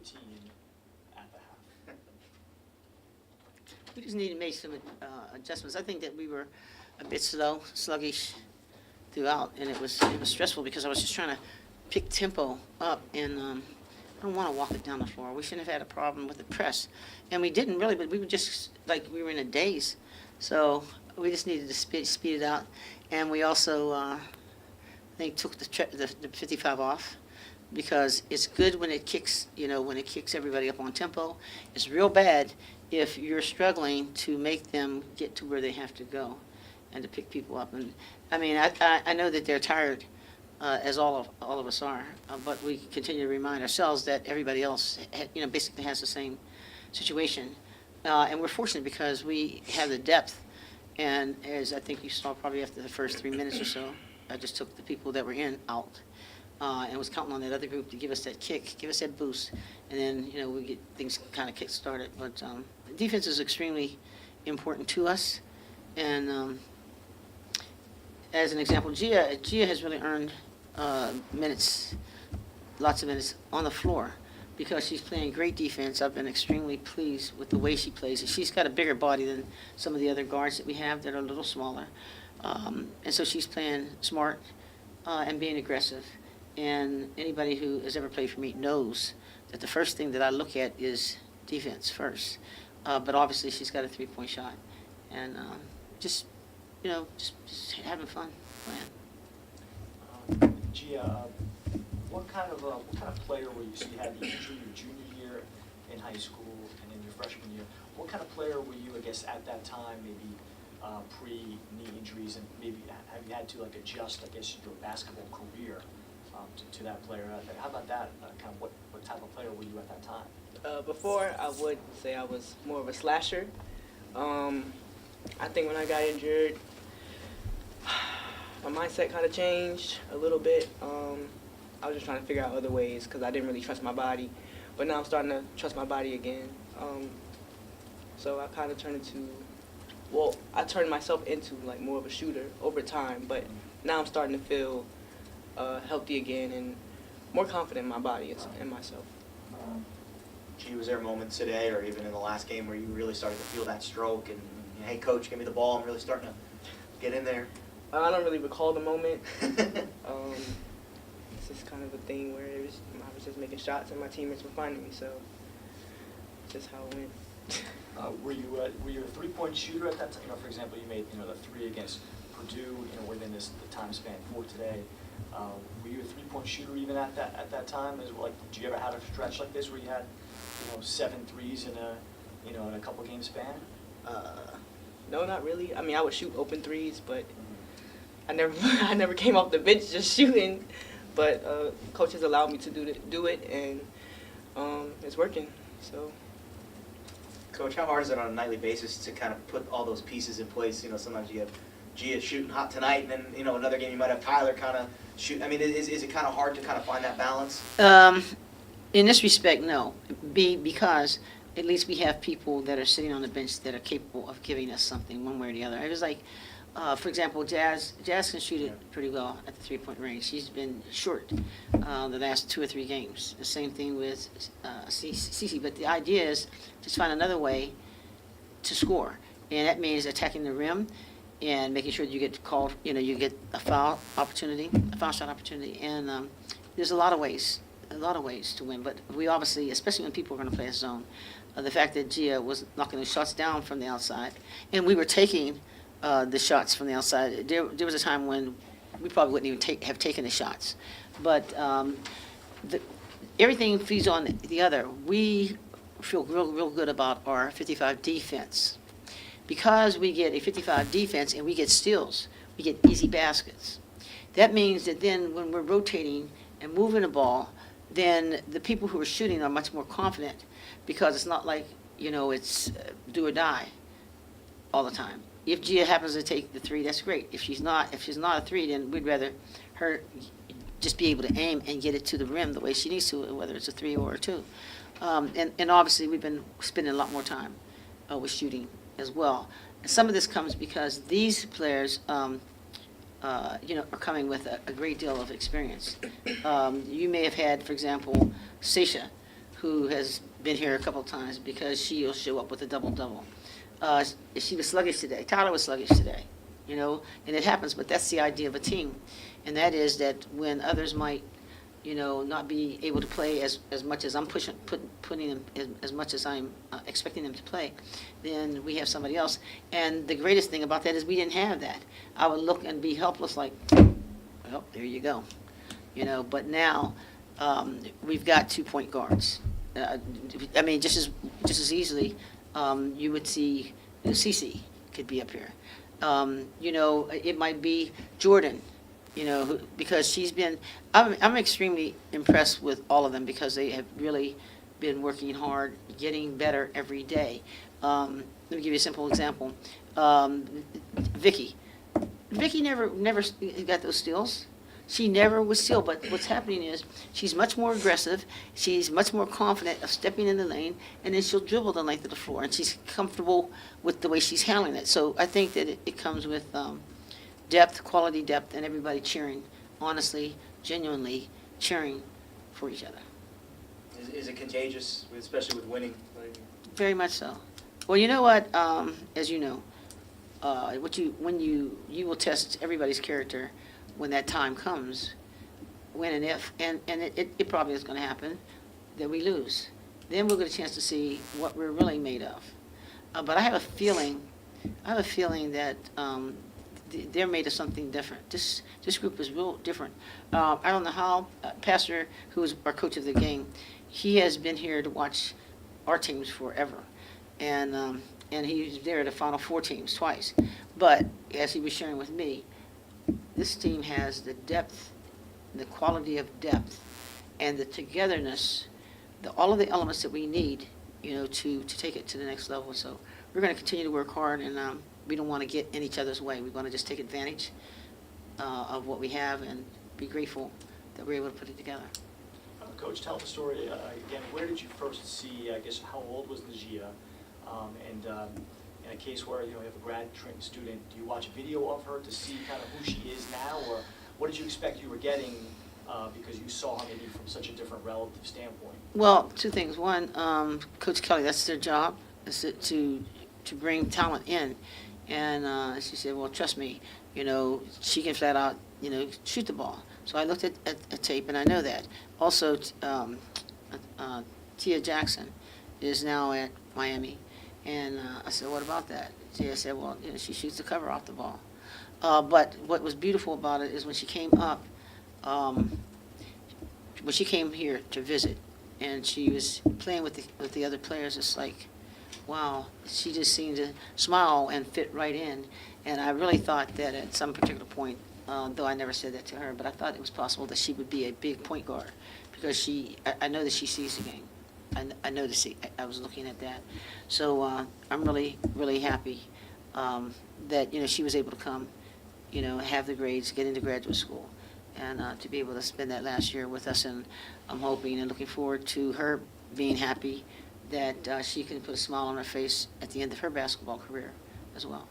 team at the half? We just need to make some adjustments. I think that we were a bit sluggish throughout, and it was stressful because I was just trying to pick tempo up, and I don't want to walk it down the floor. We shouldn't have had a problem with the press, and we didn't really, but we were just like we were in a daze. So we just needed to speed it out, and we also I think took the 55 off, because it's good when it kicks, when it kicks everybody up on tempo. It's real bad if you're struggling to make them get to where they have to go and to pick people up. And I mean, I know that they're tired, as all of us are, but we continue to remind ourselves that everybody else, basically has the same situation. And we're fortunate because we have the depth. And as I think you saw probably after the first 3 minutes or so, I just took the people that were in out. And was counting on that other group to give us that kick, give us that boost, and then, we get things kind of kick-started. But defense is extremely important to us. And as an example, Gia has really earned minutes, lots of minutes on the floor, because she's playing great defense. I've been extremely pleased with the way she plays. She's got a bigger body than some of the other guards that we have that are a little smaller. And so she's playing smart and being aggressive. And anybody who has ever played for me knows that the first thing that I look at is defense first. But obviously she's got a three-point shot. And just having fun playing. Gia, what kind of player were you? So you had the injury your junior year in high school and then your freshman year. What kind of player were you, I guess, at that time, maybe pre-knee injuries, and maybe have you had to adjust, I guess, your basketball career to that player out there? How about that? Kind of what type of player were you at that time? Before, I would say I was more of a slasher. I think when I got injured, my mindset kind of changed a little bit. I was just trying to figure out other ways because I didn't really trust my body. But now I'm starting to trust my body again. So I kind of I turned myself into more of a shooter over time. But now I'm starting to feel healthy again and more confident in my body and myself. Was there moments today or even in the last game where you really started to feel that stroke and, hey, coach, give me the ball, I'm really starting to get in there? I don't really recall the moment. It's just kind of a thing where I was just making shots and my teammates were finding me, so it's just how it went. Were you a three-point shooter at that time? For example, you made the three against Purdue, within the time span for today. Were you a three-point shooter even at that time? Did you ever have a stretch like this where you had 7 threes in a couple game span? No, not really. I mean, I would shoot open threes, but I never came off the bench just shooting. But coaches allowed me to do it, and it's working. So. Coach, how hard is it on a nightly basis to kind of put all those pieces in place? Sometimes you have Gia shooting hot tonight, and then another game you might have Tyler kind of shoot. I mean, is it kind of hard to kind of find that balance? In this respect, no. Because at least we have people that are sitting on the bench that are capable of giving us something one way or the other. It was like, for example, Jazz can shoot it pretty well at the three-point range. She's been short the last 2 or 3 games. The same thing with Cece. But the idea is just find another way to score. And that means attacking the rim and making sure that you get called, you get a foul shot opportunity. And there's a lot of ways to win. But we obviously, especially when people are going to play a zone, the fact that Gia was knocking the shots down from the outside, and we were taking the shots from the outside. There was a time when we probably wouldn't even have taken the shots. But everything feeds on the other. We feel real good about our 55 defense. Because we get a 55 defense and we get steals, we get easy baskets. That means that then when we're rotating and moving the ball, then the people who are shooting are much more confident, because it's not like, it's do or die all the time. If Gia happens to take the 3, that's great. If she's not a 3, then we'd rather her just be able to aim and get it to the rim the way she needs to, whether it's a 3 or a 2. And obviously we've been spending a lot more time with shooting as well. And some of this comes because these players, are coming with a great deal of experience. You may have had, for example, Seisha, who has been here a couple of times because she'll show up with a double-double. She was sluggish today. Tyler was sluggish today, you know, and it happens, but that's the idea of a team. And that is that when others might, you know, not be able to play as much as I'm putting them as much as I'm expecting them to play, then we have somebody else. And the greatest thing about that is we didn't have that. I would look and be helpless like, well, there you go. You know, but now we've got 2 point guards. I mean, just as easily, you would see, you know, Cece could be up here. You know, it might be Jordan, you know, because she's been, I'm extremely impressed with all of them because they have really been working hard, getting better every day. Let me give you a simple example. Vicky never got those steals. She never was steal, but what's happening is she's much more aggressive, she's much more confident of stepping in the lane, and then she'll dribble the length of the floor, and she's comfortable with the way she's handling it. So I think that it comes with depth, quality depth, and everybody cheering, honestly, genuinely cheering for each other. Is it contagious, especially with winning? Very much so. Well, you know what, as you know, when you will test everybody's character when that time comes, when and if, and it probably is going to happen, that we lose. Then we'll get a chance to see what we're really made of. But I have a feeling that they're made of something different. This group is real different. I don't know how, Pastor, who is our coach of the game, he has been here to watch our teams forever. And he was there at the Final Four teams twice. But as he was sharing with me, this team has the depth, the quality of depth, and the togetherness, all of the elements that we need, you know, to take it to the next level. So we're going to continue to work hard, and we don't want to get in each other's way. We want to just take advantage of what we have and be grateful that we're able to put it together. Coach, tell the story again. Where did you first see, I guess, how old was Nigia? And in a case where, you know, you have a grad student, do you watch video of her to see kind of who she is now, or what did you expect you were getting because you saw her maybe from such a different relative standpoint? Well, 2 things. One, Coach Kelly, that's their job, is to bring talent in. And she said, well, trust me, you know, she can flat out, you know, shoot the ball. So I looked at tape, and I know that. Also, Tia Jackson is now at Miami. And I said, what about that? Tia said, well, you know, she shoots the cover off the ball. But what was beautiful about it is when she came up, when she came here to visit, and she was playing with the other players, it's like, wow, she just seemed to smile and fit right in. And I really thought that at some particular point, though I never said that to her, but I thought it was possible that she would be a big point guard because I know that she sees the game. I know I was looking at that. So I'm really, really happy that, you know, she was able to come, you know, have the grades, get into graduate school, and to be able to spend that last year with us. And I'm hoping and looking forward to her being happy that she can put a smile on her face at the end of her basketball career as well.